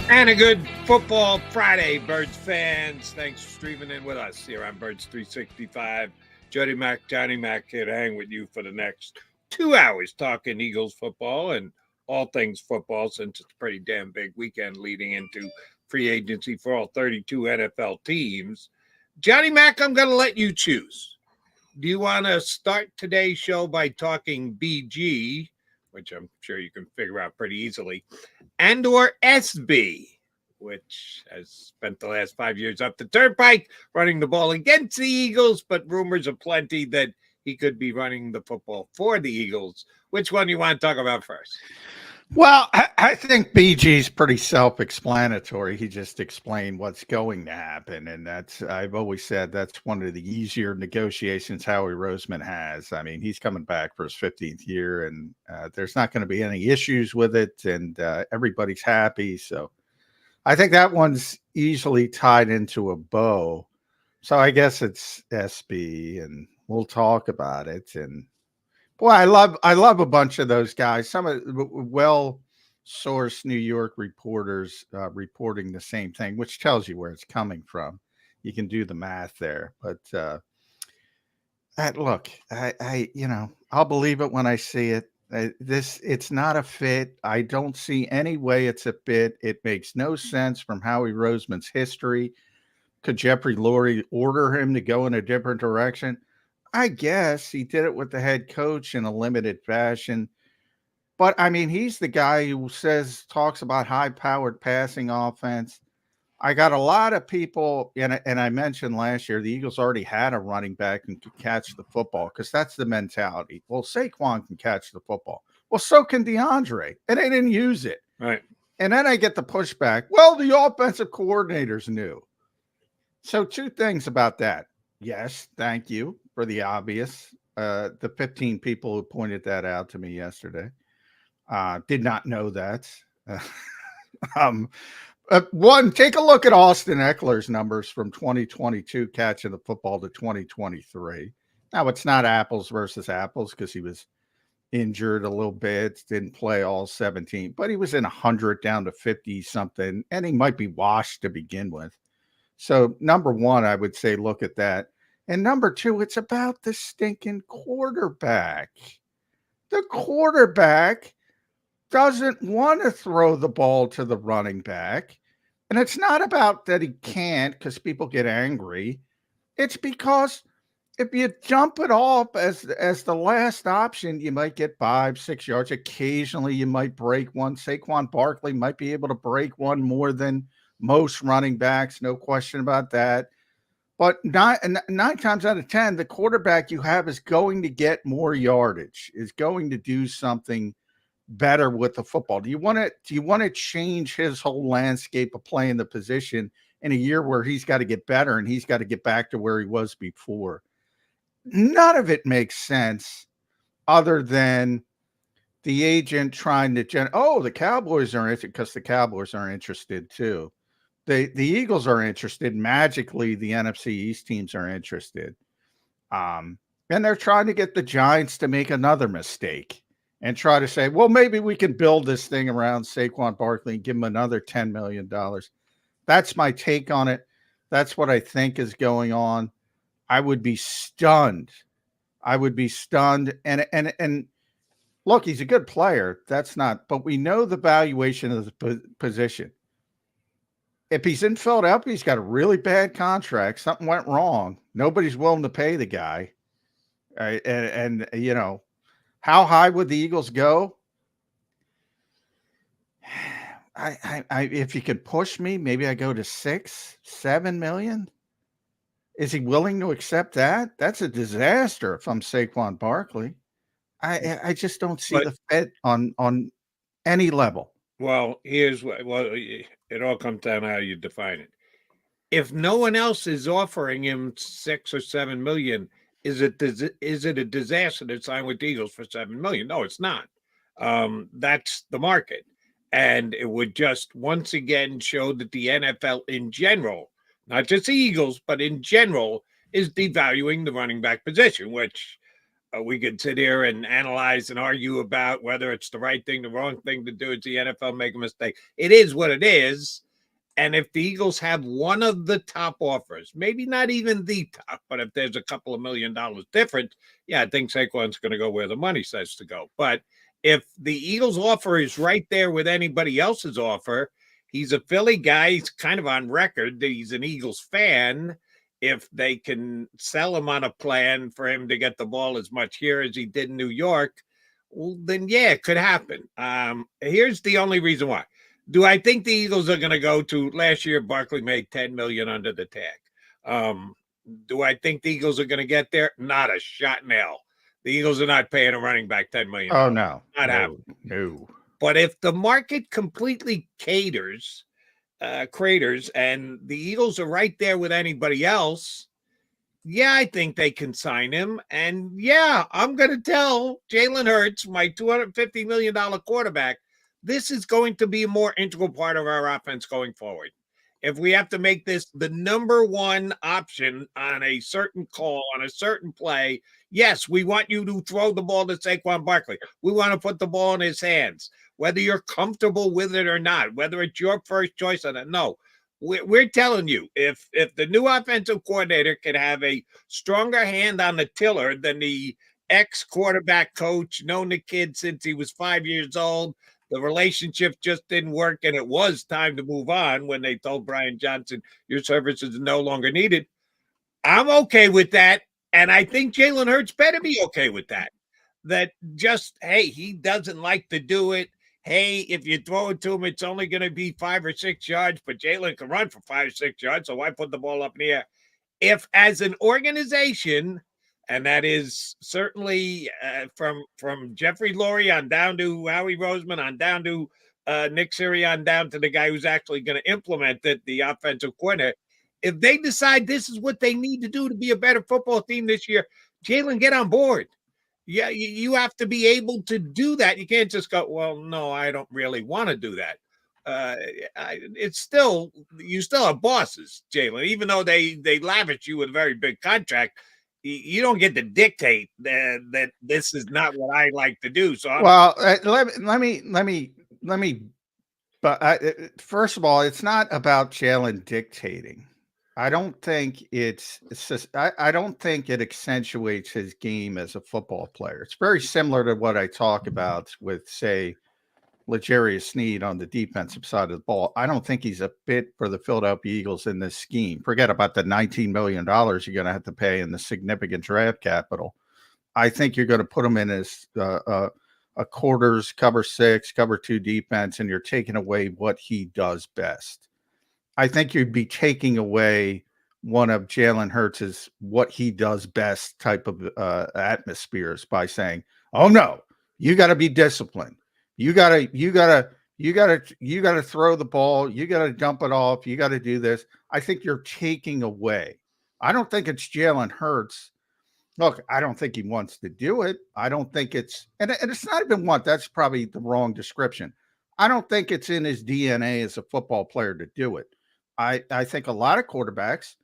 And a good football Friday, Birds fans. Thanks for streaming in with us here on Birds 365. Jody Mac, Johnny Mac here to hang with you for the next 2 hours talking Eagles football and all things football, since it's a pretty damn big weekend leading into free agency for all 32 NFL teams. Johnny Mac, I'm going to let you choose. Do you want to start today's show by talking BG, which I'm sure you can figure out pretty easily, and or SB, which has spent the last 5 years up the turnpike running the ball against the Eagles, but rumors are plenty that he could be running the football for the Eagles? Which one do you want to talk about first? Well, I think BG's pretty self-explanatory. He just explained what's going to happen, and I've always said that's one of the easier negotiations Howie Roseman has. I mean, he's coming back for his 15th year, and there's not going to be any issues with it, and everybody's happy. So I think that one's easily tied into a bow. So I guess it's SB, and we'll talk about it. And boy, I love a bunch of those guys. Some of well-sourced New York reporters reporting the same thing, which tells you where it's coming from. You can do the math there. But look, I'll believe it when I see it. It's not a fit. I don't see any way it's a fit. It makes no sense from Howie Roseman's history. Could Jeffrey Lurie order him to go in a different direction? I guess he did it with the head coach in a limited fashion. But, I mean, he's the guy who talks about high-powered passing offense. I got a lot of people, and I mentioned last year, the Eagles already had a running back and could catch the football because that's the mentality. Well, Saquon can catch the football. Well, so can DeAndre, and they didn't use it. Right. And then I get the pushback. Well, the offensive coordinators knew. So 2 things about that. Yes, thank you for the obvious. The 15 people who pointed that out to me yesterday did not know that. One, take a look at Austin Eckler's numbers from 2022 catching the football to 2023. Now, it's not apples versus apples because he was injured a little bit, didn't play all 17, but he was in 100 down to 50 something, and he might be washed to begin with. So, number one, I would say look at that. And number 2, it's about the stinking quarterback. The quarterback doesn't want to throw the ball to the running back. And it's not about that he can't because people get angry. It's because if you jump it off as the last option, you might get 5-6 yards. Occasionally, you might break one. Saquon Barkley might be able to break one more than most running backs. No question about that. But nine times out of 10, the quarterback you have is going to get more yardage, is going to do something better with the football. Do you want to change his whole landscape of playing the position in a year where he's got to get better and he's got to get back to where he was before? None of it makes sense other than the agent trying to the Cowboys are interested because the Cowboys are interested too. The Eagles are interested. Magically, the NFC East teams are interested. And they're trying to get the Giants to make another mistake and try to say, well, maybe we can build this thing around Saquon Barkley and give him another $10 million. That's my take on it. That's what I think is going on. I would be stunned. And look, he's a good player. But we know the valuation of the position. If he's in Philadelphia, he's got a really bad contract. Something went wrong. Nobody's willing to pay the guy. And how high would the Eagles go? If you could push me, maybe I go to 6-7 million. Is he willing to accept that? That's a disaster if I'm Saquon Barkley. I just don't see the fit on any level. Well, here's what. Well, it all comes down to how you define it. If no one else is offering him 6 or 7 million, is it a disaster to sign with the Eagles for 7 million? No, it's not. That's the market, and it would just once again show that the NFL in general, not just the Eagles, but in general, is devaluing the running back position, which we could sit here and analyze and argue about whether it's the right thing, the wrong thing to do. It's the NFL make a mistake. It is what it is. And if the Eagles have one of the top offers, maybe not even the top, but if there's a couple of $1 million difference, yeah, I think Saquon's going to go where the money says to go. But if the Eagles offer is right there with anybody else's offer, he's a Philly guy. He's kind of on record that he's an Eagles fan. If they can sell him on a plan for him to get the ball as much here as he did in New York, well, then yeah, it could happen. Here's the only reason why. Do I think the Eagles are going to go to last year? Barkley made $10 million under the tag. Do I think the Eagles are going to get there? Not a shot in hell. The Eagles are not paying a running back $10 million. Oh no, not happening. No. But if the market completely craters, and the Eagles are right there with anybody else, yeah, I think they can sign him. And yeah, I'm going to tell Jalen Hurts, my $250 million quarterback, this is going to be a more integral part of our offense going forward. If we have to make this the number one option on a certain call, on a certain play, yes, we want you to throw the ball to Saquon Barkley. We want to put the ball in his hands, whether you're comfortable with it or not, whether it's your first choice or not. No, we're telling you, if the new offensive coordinator can have a stronger hand on the tiller than the ex-quarterback coach, known the kid since he was 5 years old, the relationship just didn't work, and it was time to move on when they told Brian Johnson, your services are no longer needed. I'm okay with that, and I think Jalen Hurts better be okay with that. That just, hey, he doesn't like to do it. Hey, if you throw it to him, it's only going to be 5 or 6 yards, but Jalen can run for 5 or 6 yards, so why put the ball up in the air? If as an organization, and that is certainly from Jeffrey Lurie on down to Howie Roseman, on down to Nick Sirianni, down to the guy who's actually going to implement it, the offensive coordinator. If they decide this is what they need to do to be a better football team this year, Jalen, get on board. Yeah, you have to be able to do that. You can't just go, well, no, I don't really want to do that. It's still, you still have bosses, Jalen, even though they lavish you with a very big contract. You don't get to dictate that this is not what I like to do. So let me. But first of all, it's not about Jalen dictating. I don't think I don't think it accentuates his game as a football player. It's very similar to what I talk about with, say, L'Jarius Sneed on the defensive side of the ball. I don't think he's a fit for the Philadelphia Eagles in this scheme. Forget about the $19 million you're going to have to pay and the significant draft capital. I think you're going to put him in as a quarters, cover 6, cover 2 defense, and you're taking away what he does best. I think you'd be taking away one of Jalen Hurts' what he does best type of atmospheres by saying, "Oh no, you got to be disciplined. You gotta throw the ball. You gotta dump it off. You got to do this." I think you're taking away. I don't think it's Jalen Hurts. Look, I don't think he wants to do it. I don't think it's, and it's not even want. That's probably the wrong description. I don't think it's in his DNA as a football player to do it. I think a lot of quarterbacks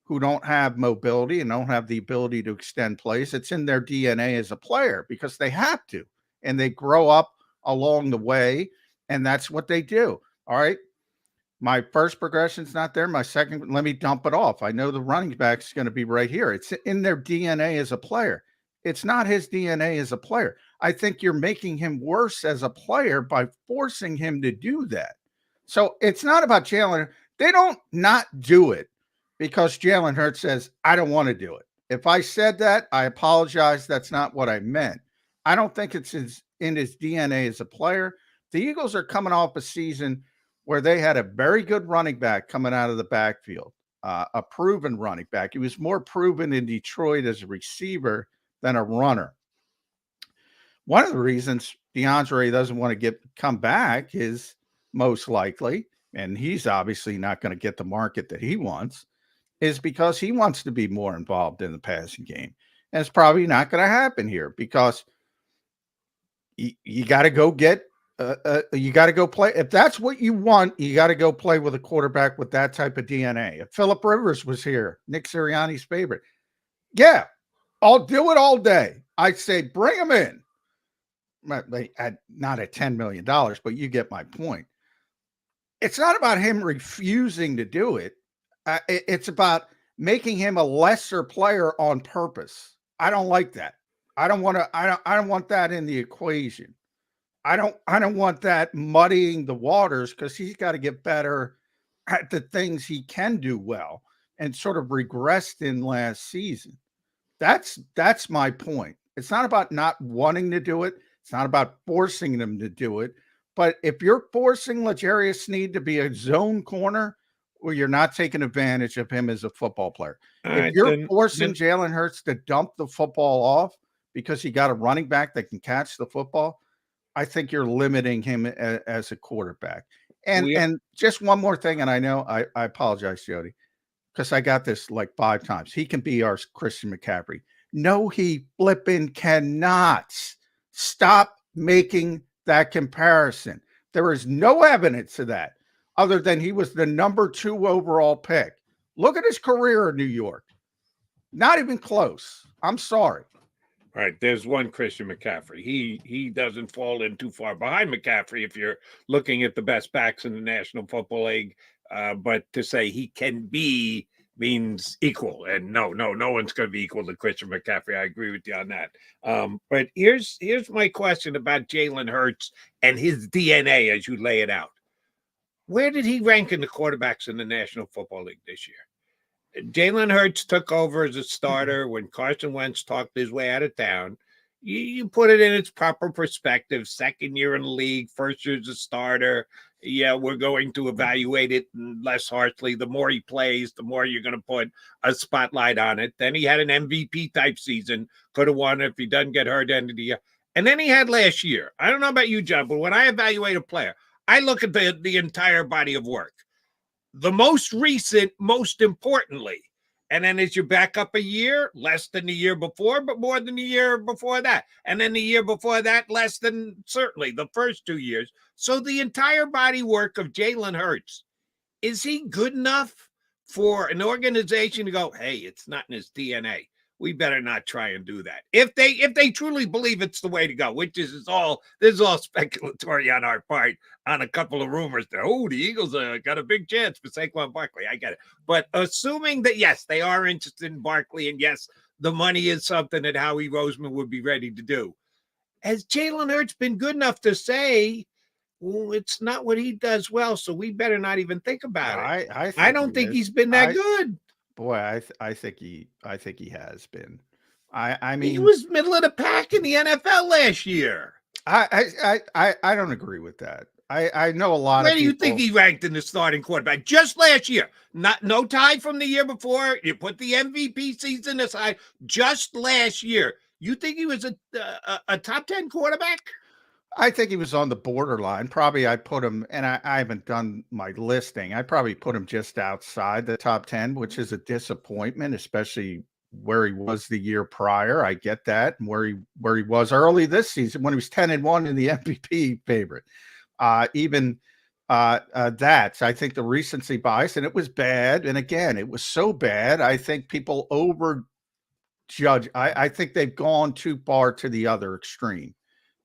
who don't have mobility and don't have the ability to extend plays, it's in their DNA as a player because they have to, and they grow up along the way, and that's what they do. All right. My first progression's not there. My second, let me dump it off. I know the running back is going to be right here. It's in their DNA as a player. It's not his DNA as a player. I think you're making him worse as a player by forcing him to do that. So it's not about Jalen. They don't not do it because Jalen Hurts says, I don't want to do it. If I said that, I apologize. That's not what I meant. I don't think it's in his DNA as a player. The Eagles are coming off a season where they had a very good running back coming out of the backfield, a proven running back. He was more proven in Detroit as a receiver than a runner. One of the reasons DeAndre doesn't want to come back is most likely, and he's obviously not going to get the market that he wants, is because he wants to be more involved in the passing game. And it's probably not going to happen here because you got to go get you got to go play. If that's what you want, you got to go play with a quarterback with that type of DNA. If Phillip Rivers was here, Nick Sirianni's favorite, yeah, I'll do it all day. I'd say bring him in. Not at $10 million, but you get my point. It's not about him refusing to do it. It's about making him a lesser player on purpose. I don't like that. I don't want that in the equation. I don't want that muddying the waters, because he's got to get better at the things he can do well, and sort of regressed in last season. That's my point. It's not about not wanting to do it. It's not about forcing them to do it. But if you're forcing L'Jarius Sneed to be a zone corner, well, you're not taking advantage of him as a football player. If you're forcing Jalen Hurts to dump the football off because he got a running back that can catch the football, I think you're limiting him as a quarterback. And just one more thing, and I know I apologize, Jody, because I got this like 5 times. He can be our Christian McCaffrey. No, he flipping cannot. Stop making that comparison. There is no evidence of that other than he was the number 2 overall pick. Look at his career in New York. Not even close. I'm sorry. All right, there's one Christian McCaffrey. He doesn't fall in too far behind McCaffrey if you're looking at the best backs in the National Football League. But to say he can be means equal, and no one's going to be equal to Christian McCaffrey. I agree with you on that. But here's my question about Jalen Hurts and his DNA as you lay it out. Where did he rank in the quarterbacks in the National Football League this year? Jalen Hurts took over as a starter when Carson Wentz talked his way out of town. You put it in its proper perspective. Second year in the league, first year as a starter. Yeah, we're going to evaluate it less harshly. The more he plays, the more you're going to put a spotlight on it. Then he had an MVP type season. Could have won if he doesn't get hurt end of the year. And then he had last year. I don't know about you, John, but when I evaluate a player, I look at the entire body of work. The most recent, most importantly. And then as you back up a year, less than the year before, but more than the year before that. And then the year before that, less than certainly the first 2 years. So the entire body work of Jalen Hurts, is he good enough for an organization to go, hey, it's not in his DNA? We better not try and do that. If they truly believe it's the way to go, which is all speculatory on our part on a couple of rumors that, the Eagles got a big chance for Saquon Barkley. I get it. But assuming that, yes, they are interested in Barkley, and yes, the money is something that Howie Roseman would be ready to do. Has Jalen Hurts been good enough to say, well, it's not what he does well, so we better not even think about it? I don't think he's been that good. Boy, I think he has been. I mean, he was middle of the pack in the NFL last year. I don't agree with that. I know a lot Where of people. Where do you think he ranked in the starting quarterback just last year? No tie from the year before. You put the MVP season aside. Just last year, you think he was a top 10 quarterback? I think he was on the borderline. Probably I put him, and I haven't done my listing. I probably put him just outside the top 10, which is a disappointment, especially where he was the year prior. I get that. And where he was early this season when he was 10-1 in the MVP favorite. Even that, I think the recency bias, and it was bad. And again, it was so bad. I think people overjudge. I think they've gone too far to the other extreme.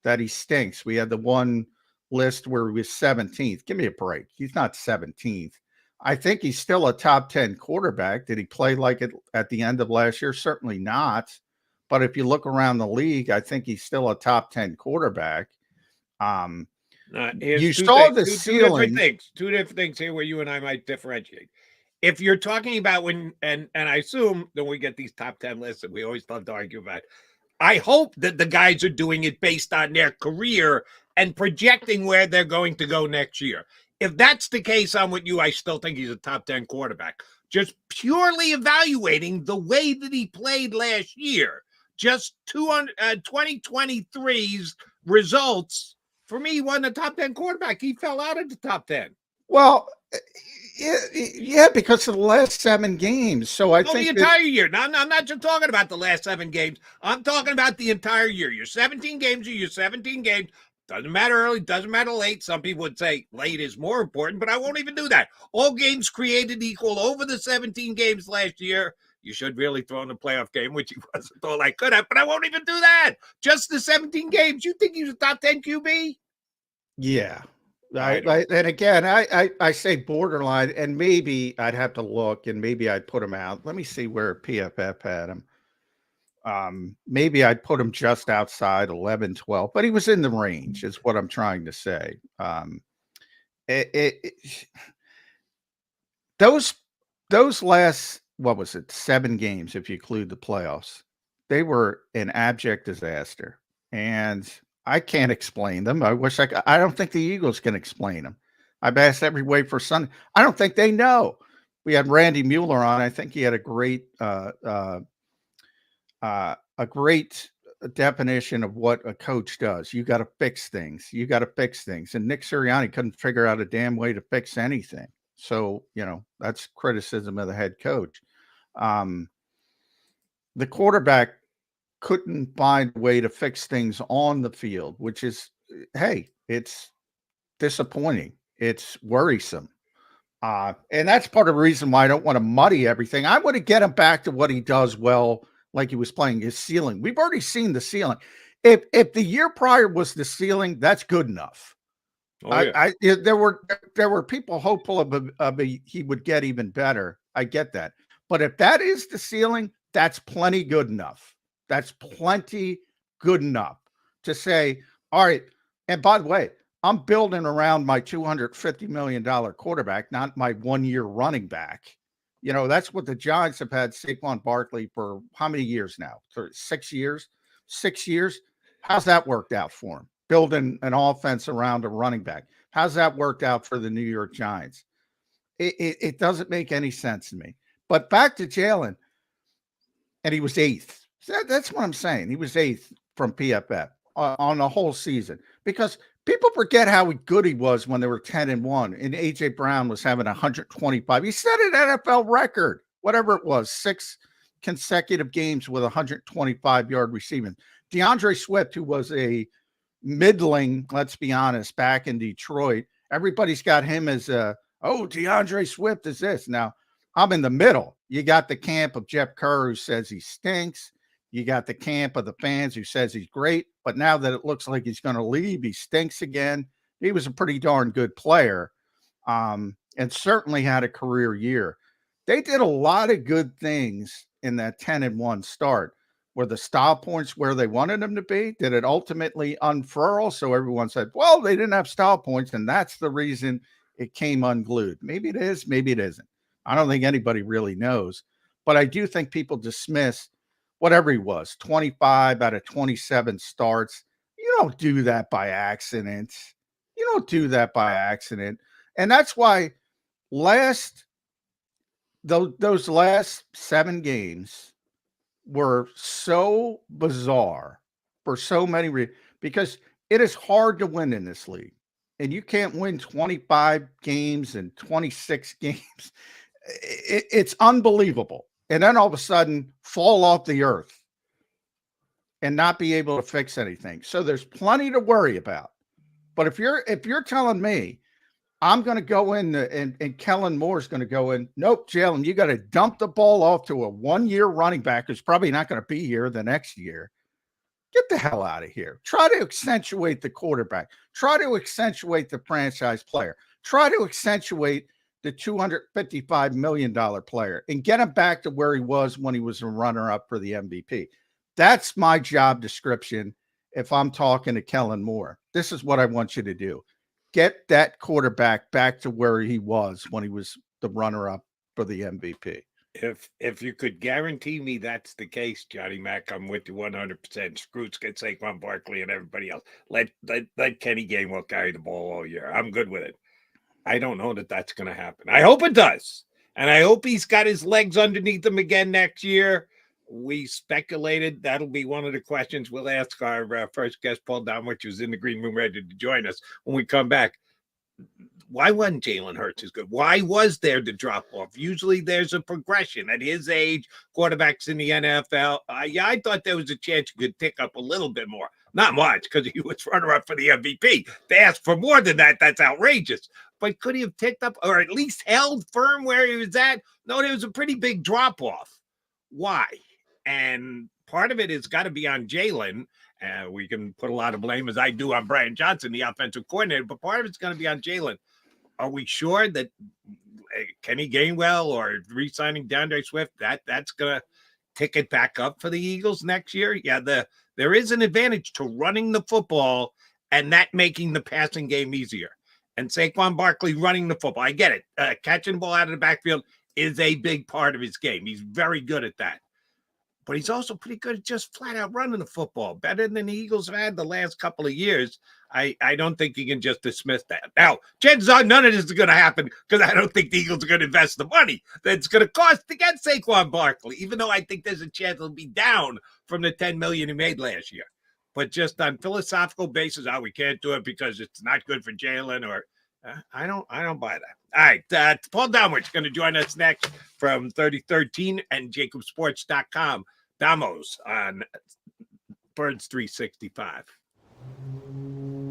That he stinks. We had the one list where he was 17th. Give me a break. He's not 17th. I think he's still a top 10 quarterback. Did he play like it at the end of last year? Certainly not. But if you look around the league, I think he's still a top 10 quarterback. You saw the ceiling. Two different things here where you and I might differentiate. If you're talking about when, and I assume that we get these top 10 lists, and we always love to argue about it. I hope that the guys are doing it based on their career and projecting where they're going to go next year. If that's the case, I'm with you. I still think he's a top 10 quarterback. Just purely evaluating the way that he played last year, just 2023's results, for me, he wasn't a top 10 quarterback. He fell out of the top 10. Well, yeah, because of the last 7 games. So I think the entire year. Now, I'm not just talking about the last 7 games. I'm talking about the entire year. Your 17 games are your 17 games. Doesn't matter early, doesn't matter late. Some people would say late is more important, but I won't even do that. All games created equal over the 17 games last year. you should really throw in a playoff game, which he wasn't all I could have, but I won't even do that. Just the 17 games. You think he's a top 10 QB? Yeah. I And again, I say borderline, and maybe I'd have to look, and maybe I'd put him out. Let me see where PFF had him. Maybe I'd put him just outside 11, 12, but he was in the range, is what I'm trying to say. Those last, what was it, 7 games, if you include the playoffs, they were an abject disaster, and I can't explain them. I wish I don't think the Eagles can explain them. I've asked every way for Sunday. I don't think they know. We had Randy Mueller on. I think he had a great definition of what a coach does. You got to fix things. You got to fix things. And Nick Sirianni couldn't figure out a damn way to fix anything. So, that's criticism of the head coach. The quarterback couldn't find a way to fix things on the field, which is, hey, it's disappointing. It's worrisome. And that's part of the reason why I don't want to muddy everything. I want to get him back to what he does well, like he was playing his ceiling. We've already seen the ceiling. If the year prior was the ceiling, that's good enough. Oh, yeah. There were people hopeful of he would get even better. I get that. But if that is the ceiling, that's plenty good enough. That's plenty good enough to say, all right. And by the way, I'm building around my $250 million quarterback, not my 1-year running back. That's what the Giants have had Saquon Barkley for how many years now? 6 years? 6 years? How's that worked out for him? Building an offense around a running back. How's that worked out for the New York Giants? It doesn't make any sense to me. But back to Jalen, and he was 8th. That's what I'm saying. He was 8th from PFF on the whole season, because people forget how good he was when they were 10-1, and AJ Brown was having 125. He set an NFL record, whatever it was, 6 consecutive games with 125-yard receiving. DeAndre Swift, who was a middling, let's be honest, back in Detroit, everybody's got him as DeAndre Swift is this. Now, I'm in the middle. You got the camp of Jeff Kerr, who says he stinks. You got the camp of the fans who says he's great. But now that it looks like he's going to leave, he stinks again. He was a pretty darn good player, and certainly had a career year. They did a lot of good things in that 10-1 start. Were the style points where they wanted them to be? Did it ultimately unfurl? So everyone said, well, they didn't have style points, and that's the reason it came unglued. Maybe it is, maybe it isn't. I don't think anybody really knows. But I do think people dismiss whatever he was, 25 out of 27 starts. You don't do that by accident. You don't do that by accident. And that's why those last 7 games were so bizarre for so many reasons, because it is hard to win in this league, and you can't win 25 games and 26 games. It's unbelievable. And then all of a sudden fall off the earth and not be able to fix anything. So there's plenty to worry about. But if you're telling me I'm going to go in and Kellen Moore's going to go in, nope, Jalen, you got to dump the ball off to a 1-year running back who's probably not going to be here the next year. Get the hell out of here. Try to accentuate the quarterback. Try to accentuate the franchise player. Try to accentuate the $255 million player and get him back to where he was when he was a runner-up for the MVP. That's my job description if I'm talking to Kellen Moore. This is what I want you to do. Get that quarterback back to where he was when he was the runner-up for the MVP. If you could guarantee me that's the case, Johnny Mac, I'm with you 100%. Scroots get Saquon Barkley and everybody else. Let Kenny Gainwell carry the ball all year. I'm good with it. I don't know that that's going to happen. I hope it does. And I hope he's got his legs underneath him again next year. We speculated that'll be one of the questions we'll ask our first guest, Paul Domwich, who's in the green room ready to join us when we come back. Why wasn't Jalen Hurts as good? Why was there the drop-off? Usually there's a progression. At his age, quarterbacks in the NFL, I thought there was a chance you could pick up a little bit more. Not much, because he was runner-up for the MVP. They asked for more than that. That's outrageous. But could he have picked up or at least held firm where he was at? No, there was a pretty big drop-off. Why? And part of it has got to be on Jalen. We can put a lot of blame, as I do, on Brian Johnson, the offensive coordinator, but part of it's going to be on Jalen. Are we sure that Kenny Gainwell or re-signing DeAndre Swift, that's going to tick it back up for the Eagles next year? Yeah, there is an advantage to running the football and that making the passing game easier. And Saquon Barkley running the football, I get it. Catching the ball out of the backfield is a big part of his game. He's very good at that. But he's also pretty good at just flat out running the football, better than the Eagles have had the last couple of years. I don't think you can just dismiss that. Now, chances are none of this is going to happen because I don't think the Eagles are going to invest the money that's going to cost to get Saquon Barkley, even though I think there's a chance it'll be down from the $10 million he made last year. But just on philosophical basis, we can't do it because it's not good for Jalen, or I don't buy that. All right, Paul Domwick's going to join us next from 3013 and JAKIBsports.com. Damos on Birds 365.